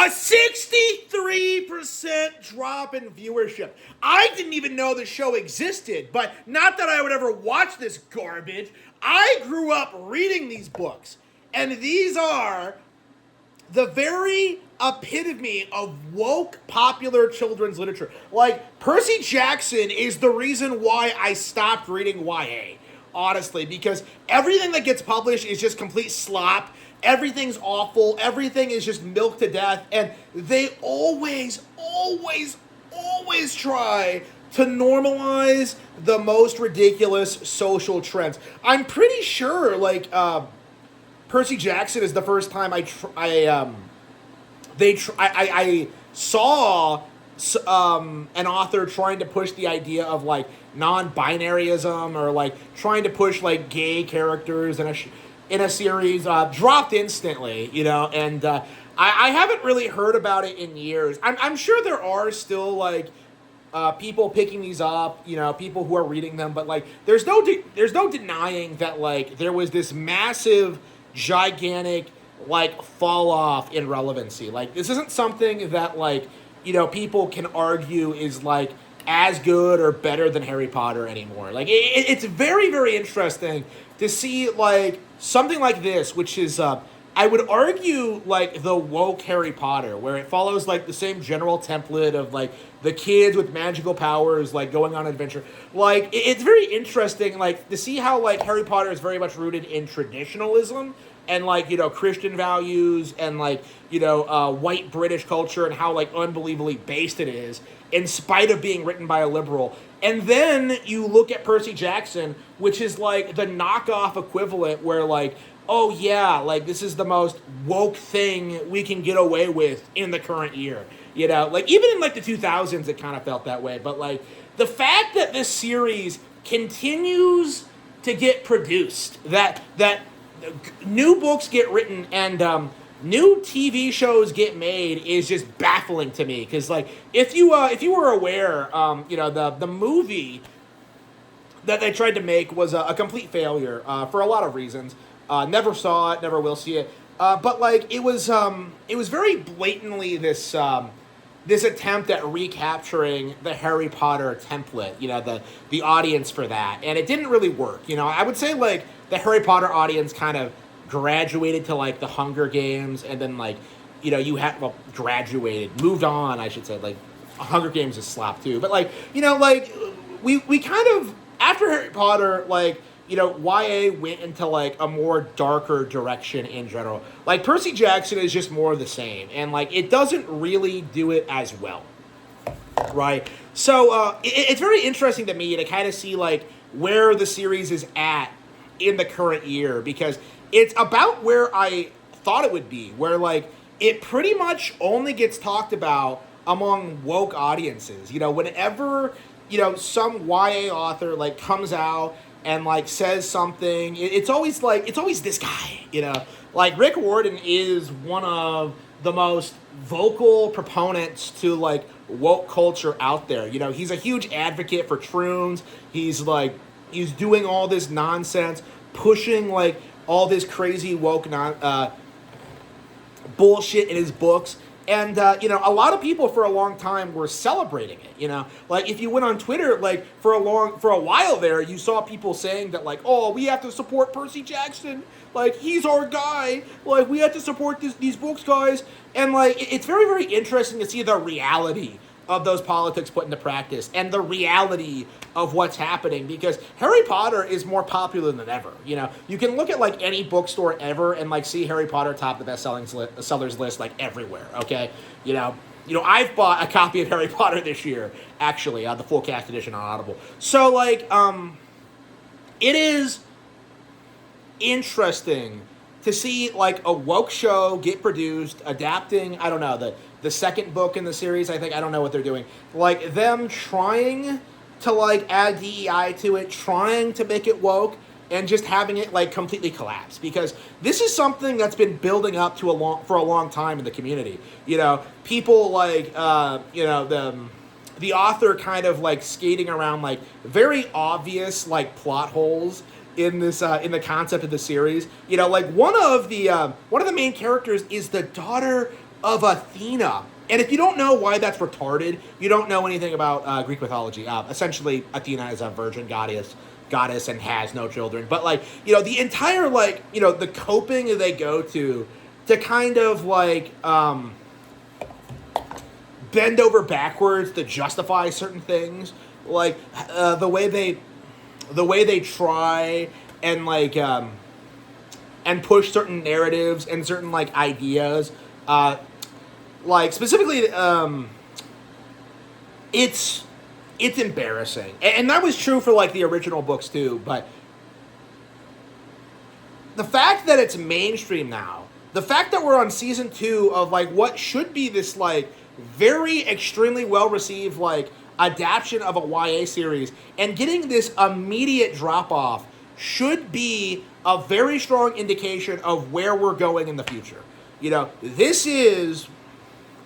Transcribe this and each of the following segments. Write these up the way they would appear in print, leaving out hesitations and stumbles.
A 63% drop in viewership. I didn't even know the show existed, but not that I would ever watch this garbage. I grew up reading these books, and these are the very epitome of woke popular children's literature. Like, Percy Jackson is the reason why I stopped reading YA, honestly, because everything that gets published is just complete slop. Everything's awful. Everything is just milked to death. And they always try to normalize the most ridiculous social trends. I'm pretty sure, like, Percy Jackson is the first time I saw an author trying to push the idea of, like, non-binaryism, or like trying to push like gay characters in a series. Dropped instantly, and I haven't really heard about it in years. I'm sure there are still like people picking these up, people who are reading them, but like there's no denying that like there was this massive, gigantic like fall off in relevancy. Like, this isn't something that like people can argue is like as good or better than Harry Potter anymore. Like, it's very, very interesting to see like something like this, which is I would argue like the woke Harry Potter, where it follows like the same general template of like the kids with magical powers like going on an adventure. Like, it's very interesting like to see how like Harry Potter is very much rooted in traditionalism and like Christian values and like white British culture, and how like unbelievably based it is in spite of being written by a liberal. And then you look at Percy Jackson, which is like the knockoff equivalent, where like, oh yeah, like this is the most woke thing we can get away with in the current year. Like even in like the 2000s it kind of felt that way. But like the fact that this series continues to get produced, that new books get written and new TV shows get made is just baffling to me. Because like if you were aware, the movie that they tried to make was a complete failure for a lot of reasons. Never saw it, never will see it. But like it was very blatantly this attempt at recapturing the Harry Potter template, the audience for that, and it didn't really work. I would say like the Harry Potter audience kind of graduated to like the Hunger Games, and then like moved on, I should say. Like, Hunger Games is slop too, but like like we kind of, after Harry Potter, like YA went into like a more darker direction in general. Like, Percy Jackson is just more of the same, and like it doesn't really do it as well, right? So it's very interesting to me to kind of see like where the series is at in the current year, because it's about where I thought it would be, where like it pretty much only gets talked about among woke audiences. Whenever some YA author like comes out and like says something, it's always this guy. Like, Rick Warden is one of the most vocal proponents to like woke culture out there. He's a huge advocate for troons. He's doing all this nonsense, pushing like all this crazy woke bullshit in his books. And, a lot of people for a long time were celebrating it, Like, if you went on Twitter, like, for a while there, you saw people saying that, like, oh, we have to support Percy Jackson. Like, he's our guy. Like, we have to support these books, guys. And, like, it's very, very interesting to see the reality of those politics put into practice, and the reality of what's happening, because Harry Potter is more popular than ever. You can look at like any bookstore ever and like see Harry Potter top the sellers list like everywhere. Okay, I've bought a copy of Harry Potter this year, actually, the full cast edition on Audible. So like, it is interesting to see like a woke show get produced, adapting, I don't know, the second book in the series. I don't know what they're doing. Like, them trying to like add DEI to it, trying to make it woke, and just having it like completely collapse, because this is something that's been building up for a long time in the community. People like the author kind of like skating around like very obvious like plot holes in this in the concept of the series. Like one of the main characters is the daughter of Athena. And if you don't know why that's retarded, you don't know anything about Greek mythology. Essentially, Athena is a virgin goddess and has no children. But like, the entire the coping they go to kind of bend over backwards to justify certain things, like the way they try and and push certain narratives and certain ideas, specifically, it's embarrassing, and that was true for the original books too. But the fact that it's mainstream now, the fact that we're on season 2 of what should be this very extremely well received adaptation of a YA series, and getting this immediate drop off should be a very strong indication of where we're going in the future. This is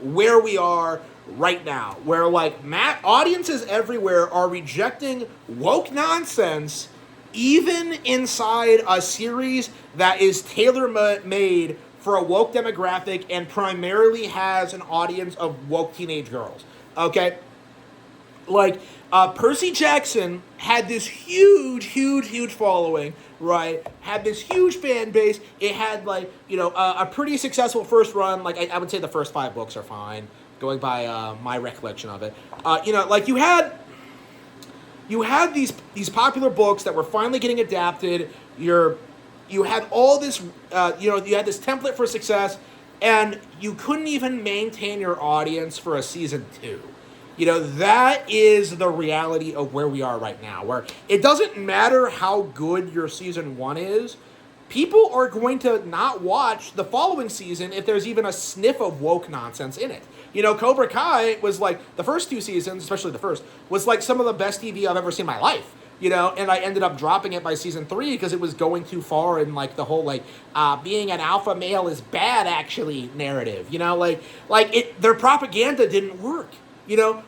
where we are right now, where audiences everywhere are rejecting woke nonsense, even inside a series that is tailor-made for a woke demographic and primarily has an audience of woke teenage girls. Okay? Percy Jackson had this huge following, right? Had this huge fan base. It had a pretty successful first run. I would say the first 5 books are fine, going by my recollection of it. You had these popular books that were finally getting adapted. You had all this, you had this template for success, and you couldn't even maintain your audience for a season 2. That is the reality of where we are right now, where it doesn't matter how good your season 1 is, people are going to not watch the following season if there's even a sniff of woke nonsense in it. Cobra Kai was the first 2 seasons, especially the first, was some of the best TV I've ever seen in my life. And I ended up dropping it by season 3 because it was going too far in the whole being an alpha male is bad actually narrative. Their propaganda didn't work.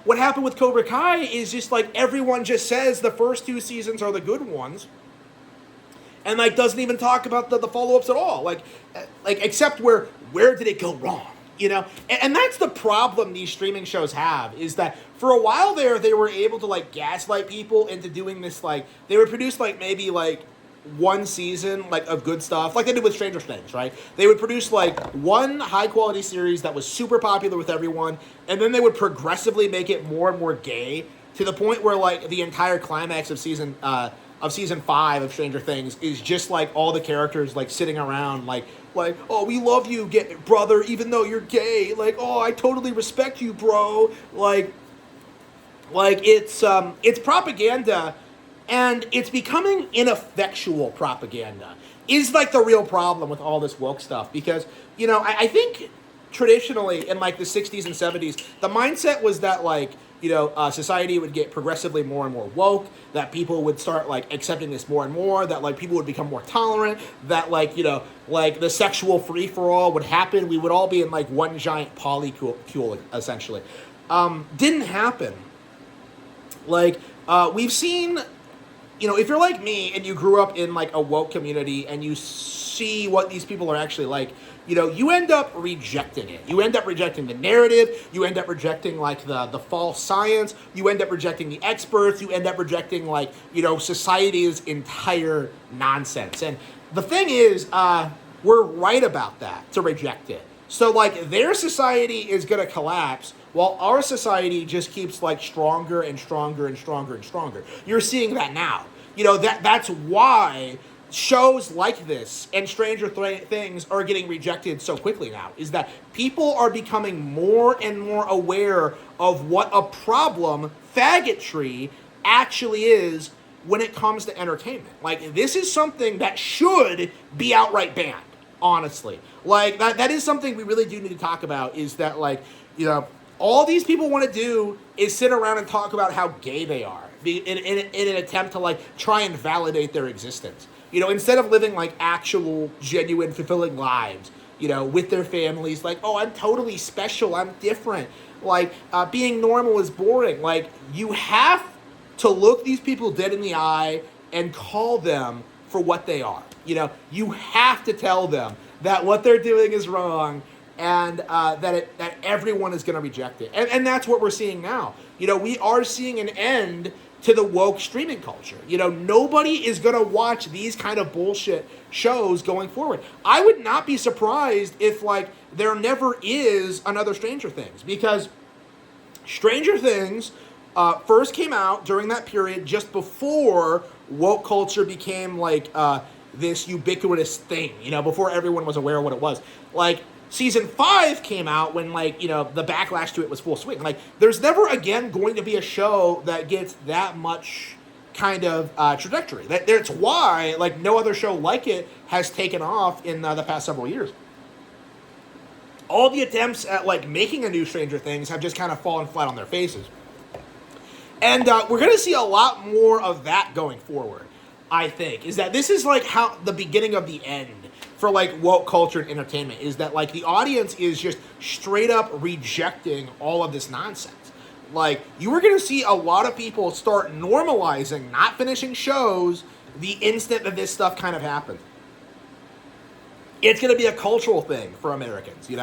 What happened with Cobra Kai is just everyone just says the first 2 seasons are the good ones, and doesn't even talk about the follow-ups at all. Except where did it go wrong? And that's the problem these streaming shows have, is that for a while there, they were able to gaslight people into doing this, they would produce maybe one season of good stuff, like they did with Stranger Things, right? They would produce one high quality series that was super popular with everyone, and then they would progressively make it more and more gay to the point where the entire climax of season 5 of Stranger Things is just all the characters sitting around oh, we love you, brother, even though you're gay. Oh, I totally respect you, bro. It's propaganda, and it's becoming ineffectual propaganda is the real problem with all this woke stuff. Because, I think traditionally in the 60s and 70s, the mindset was that society would get progressively more and more woke, that people would start accepting this more and more, that people would become more tolerant, that the sexual free-for-all would happen. We would all be in one giant polycule, essentially. Didn't happen. We've seen, if you're like me and you grew up in a woke community and you see what these people are actually you end up rejecting it. You end up rejecting the narrative. You end up rejecting the false science. You end up rejecting the experts. You end up rejecting society's entire nonsense. And the thing is, we're right about that, to reject it. So their society is going to collapse while our society just keeps stronger and stronger and stronger and stronger. You're seeing that now. That's why shows like this and Stranger Things are getting rejected so quickly now, is that people are becoming more and more aware of what a problem faggotry actually is when it comes to entertainment. This is something that should be outright banned, honestly. That is something we really do need to talk about, is that all these people want to do is sit around and talk about how gay they are in an attempt to try and validate their existence. Instead of living actual, genuine, fulfilling lives, with their families, oh, I'm totally special, I'm different. Being normal is boring. You have to look these people dead in the eye and call them for what they are. You have to tell them that what they're doing is wrong, and that everyone is going to reject it. And that's what we're seeing now. We are seeing an end to the woke streaming culture. Nobody is going to watch these kind of bullshit shows going forward. I would not be surprised if, there never is another Stranger Things, because Stranger Things first came out during that period just before woke culture became, this ubiquitous thing, before everyone was aware of what it was. Season 5 came out when, the backlash to it was full swing. There's never again going to be a show that gets that much kind of trajectory. That's why, no other show like it has taken off in the past several years. All the attempts at, making a new Stranger Things have just kind of fallen flat on their faces. And we're going to see a lot more of that going forward, I think. Is that this is, how the beginning of the end for, woke culture and entertainment, is that, the audience is just straight up rejecting all of this nonsense. You were going to see a lot of people start normalizing not finishing shows the instant that this stuff kind of happens. It's going to be a cultural thing for Americans, you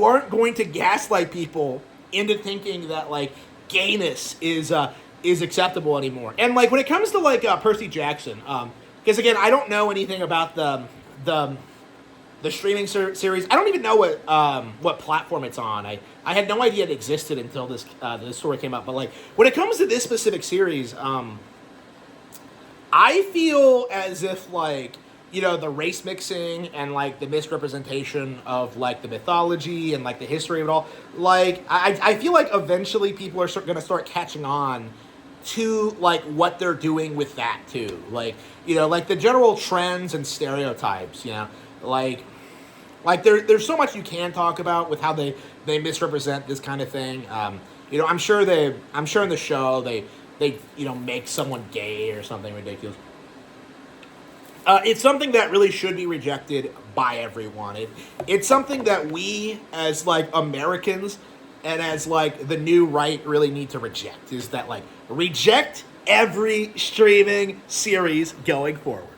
aren't going to gaslight people into thinking that, gayness is acceptable anymore. And, when it comes to, Percy Jackson, because, again, I don't know anything about the streaming series. I don't even know what platform it's on. I had no idea it existed until this story came out. But, when it comes to this specific series, I feel as if, the race mixing and, the misrepresentation of, the mythology and, the history of it all, I feel like eventually people are going to start catching on to, what they're doing with that, too. The general trends and stereotypes, there's so much you can talk about with how they misrepresent this kind of thing. I'm sure in the show they make someone gay or something ridiculous. It's something that really should be rejected by everyone. It's something that we, as, Americans and as, the new right, really need to reject. Is that, reject every streaming series going forward.